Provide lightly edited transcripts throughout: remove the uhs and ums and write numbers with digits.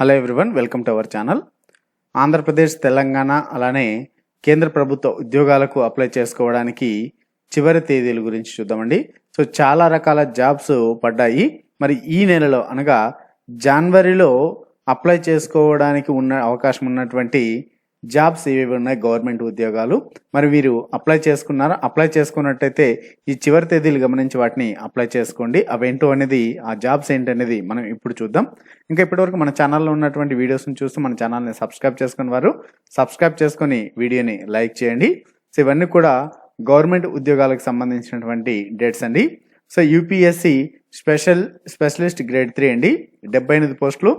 Hello everyone, welcome to our channel. Andhra Pradesh, Telangana అలానే కేంద్ర ప్రభుత్వ ఉద్యోగాలకు అప్లై చేసుకోవడానికి చివరి తేదీల గురించి చూద్దామండి. సో చాలా రకాల జాబ్స్ పడ్డాయి. మరి ఈ నెలలో అనగా జనవరిలో అప్లై చేసుకోవడానికి ఉన్న అవకాశం ఉన్నటువంటి జాబ్స్ ఏవి ఉన్నాయి, గవర్నమెంట్ ఉద్యోగాలు. మరి మీరు అప్లై చేసుకున్నారా? అప్లై చేసుకున్నట్టయితే ఈ చివరి తేదీలు గమనించి వాటిని అప్లై చేసుకోండి. అవేంటో అనేది, ఆ జాబ్స్ ఏంటనేది మనం ఇప్పుడు చూద్దాం. ఇంకా ఇప్పటివరకు మన ఛానల్లో ఉన్నటువంటి వీడియోస్ని చూస్తూ మన ఛానల్ని సబ్స్క్రైబ్ చేసుకుని వారు సబ్స్క్రైబ్ చేసుకొని వీడియోని లైక్ చేయండి. సో ఇవన్నీ కూడా గవర్నమెంట్ ఉద్యోగాలకు సంబంధించినటువంటి డేట్స్ అండి. సో యూపీఎస్సి స్పెషలిస్ట్ గ్రేడ్ 3 అండి, 78 పోస్టులు.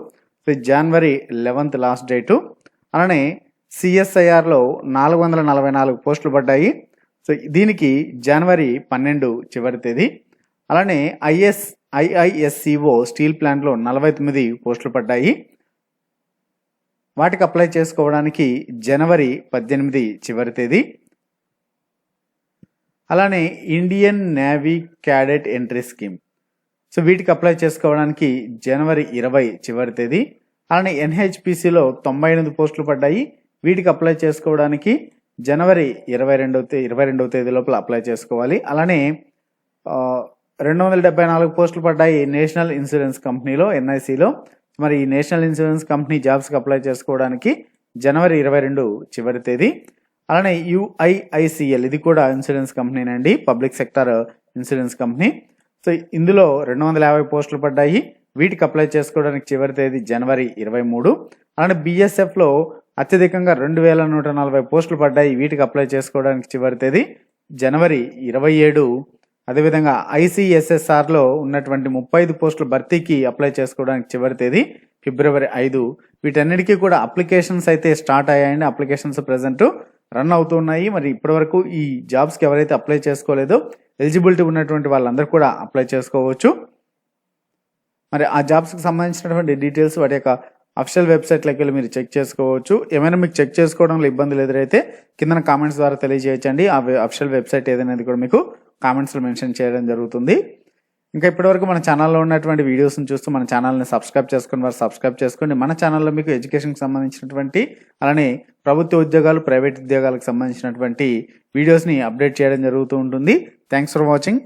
సో జనవరి 11th లాస్ట్ డేటు. అలానే సిఎస్ఐఆర్లో 444 పోస్టులు పడ్డాయి. సో దీనికి జనవరి 12 చివరి తేదీ. అలానే ఐఐఎస్సిఓ స్టీల్ ప్లాంట్లో 49 పోస్టులు పడ్డాయి. వాటికి అప్లై చేసుకోవడానికి జనవరి 18 చివరి తేదీ. అలానే Indian navy cadet entry scheme, so వీటికి అప్లై చేసుకోవడానికి జనవరి 20 చివరి తేదీ. అలానే ఎన్హెచ్పిసిలో 98 పోస్టులు పడ్డాయి. వీటికి అప్లై చేసుకోవడానికి జనవరి 22వ తేదీ లోపల అప్లై చేసుకోవాలి. అలానే 274 పోస్టులు పడ్డాయి నేషనల్ ఇన్సూరెన్స్ కంపెనీలో, ఎన్ఐసిలో. మరి ఈ నేషనల్ ఇన్సూరెన్స్ కంపెనీ జాబ్స్కి అప్లై చేసుకోవడానికి జనవరి 22 చివరి తేదీ. అలానే యుఐఐసిఎల్, ఇది కూడా ఇన్సూరెన్స్ కంపెనీనండి, public sector insurance company. So ఇందులో 250 పోస్టులు పడ్డాయి. వీటికి అప్లై చేసుకోవడానికి చివరి తేదీ జనవరి 23. అలానే బిఎస్ఎఫ్లో అత్యధికంగా 2140 పోస్టులు పడ్డాయి. వీటికి అప్లై చేసుకోవడానికి చివరి తేదీ జనవరి 27. అదేవిధంగా ఐసిఎస్ఎస్ఆర్లో ఉన్నటువంటి 35 పోస్టుల భర్తీకి అప్లై చేసుకోవడానికి చివరి తేదీ ఫిబ్రవరి 5. వీటన్నిటికీ కూడా అప్లికేషన్స్ అయితే స్టార్ట్ అయ్యాయండి. అప్లికేషన్స్ ప్రజెంట్ రన్ అవుతున్నాయి. మరి ఇప్పటివరకు ఈ జాబ్స్కి ఎవరైతే అప్లై చేసుకోలేదో ఎలిజిబిలిటీ ఉన్నటువంటి వాళ్ళందరూ కూడా అప్లై చేసుకోవచ్చు. మరి ఆ జాబ్స్కి సంబంధించినటువంటి డీటెయిల్స్ వాటి యొక్క అఫిషియల్ వెబ్సైట్లోకి వెళ్ళి మీరు చెక్ చేసుకోవచ్చు. ఏమైనా మీకు చెక్ చేసుకోవడంలో ఇబ్బందులు ఎదురైతే కింద కామెంట్స్ ద్వారా తెలియజేయచ్చండి. ఆ అఫిషియల్ వెబ్సైట్ ఏదనేది కూడా మీకు కామెంట్స్లో మెన్షన్ చేయడం జరుగుతుంది. ఇంకా ఇప్పటివరకు మన ఛానల్లో ఉన్నటువంటి వీడియోస్ని చూస్తూ మన ఛానల్ని సబ్స్క్రైబ్ చేసుకుని వారు సబ్స్క్రైబ్ చేసుకోండి. మన ఛానల్లో మీకు ఎడ్యుకేషన్కి సంబంధించినటువంటి అలానే ప్రభుత్వ ఉద్యోగాలు, ప్రైవేట్ ఉద్యోగాలకు సంబంధించినటువంటి వీడియోస్ని అప్డేట్ చేయడం జరుగుతూ ఉంటుంది. Thanks for watching.